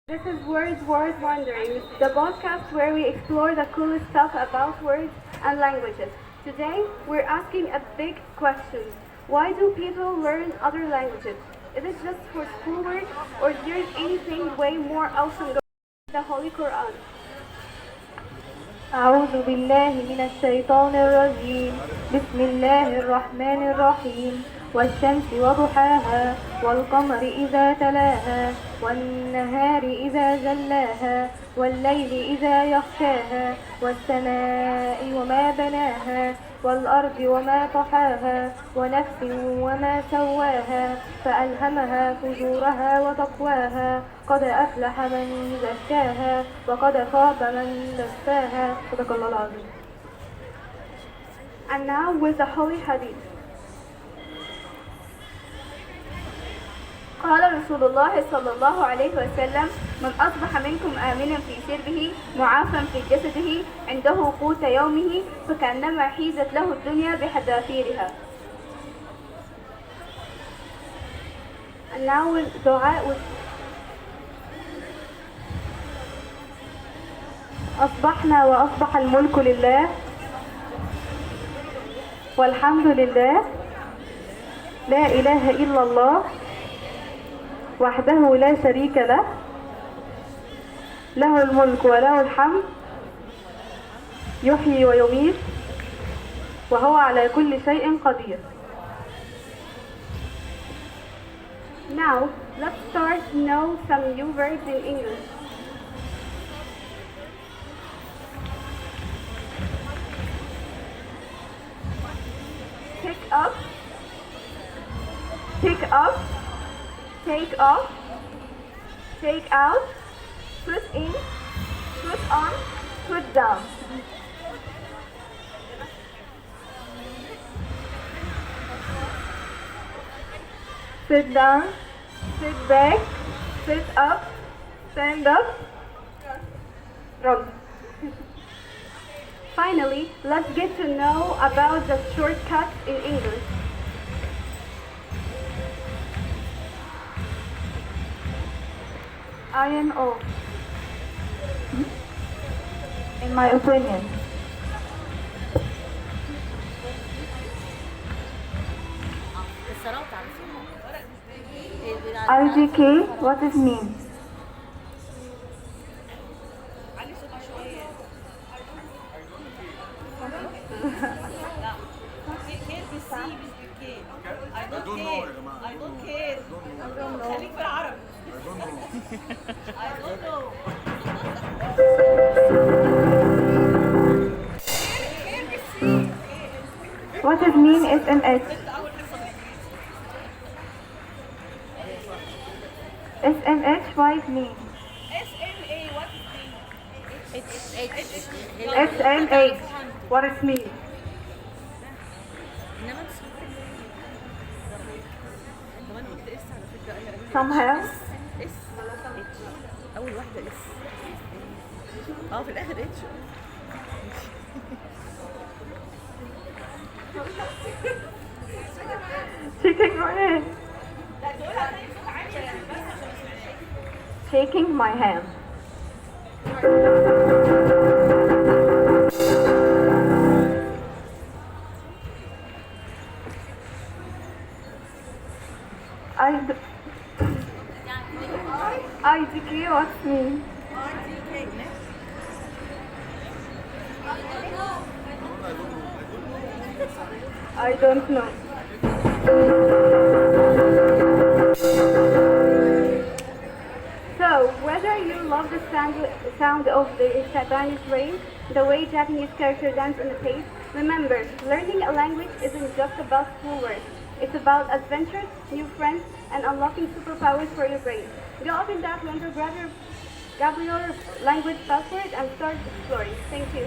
This is Words Worth Wondering, the podcast where we explore the coolest stuff about words and languages. Today, we're asking a big question. Why do people learn other languages? Is it just for schoolwork, or is there anything way more awesome going on in the Holy Quran? أعوذ بالله من الشيطان الرجيم. بسم الله الرحمن الرحيم. والشمس وضحاها والقمر إذا تلاها والنهار إذا جلاها والليل إذا يغشاها والسماء وما بناها والأرض وما طحاها ونفس وما سواها فألهمها فجورها وتقواها قد أفلح من زكاها وقد خاب من دساها صدق الله العظيم. And now with the Holy Hadith. قال رسول الله صلى الله عليه وسلم: من أصبح منكم آمنا في سربه معافا في جسده عنده قوت يومه فكأنما حيزت له الدنيا بحذافيرها. And now with دعاء. أصبحنا وأصبح الملك لله والحمد لله لا إله إلا الله وحده لا شريك له له الملك وله الحمد يحيي ويميت وهو على كل شيء قدير. Now let's start to know some new words in English. Pick up, pick up, take off, take out, put in, put on, put down. Sit down, Sit back, sit up, stand up, run. Finally, let's get to know about the shortcuts in English. INO. In my opinion. IGK, what it means? What does mean SMH? SMH, what it mean? SMH, what it mean? Somehow? اول واحده اس في الاخر اتش Shaking my hand. Shaking my hand. IDK, what's mean? I don't know. So, whether you love the sound of the Japanese rain, the way Japanese characters dance on the page, remember, learning a language isn't just about schoolwork. It's about adventures, new friends, and unlocking superpowers for your brain. Go up in that window, grab your language password, and start exploring. Thank you.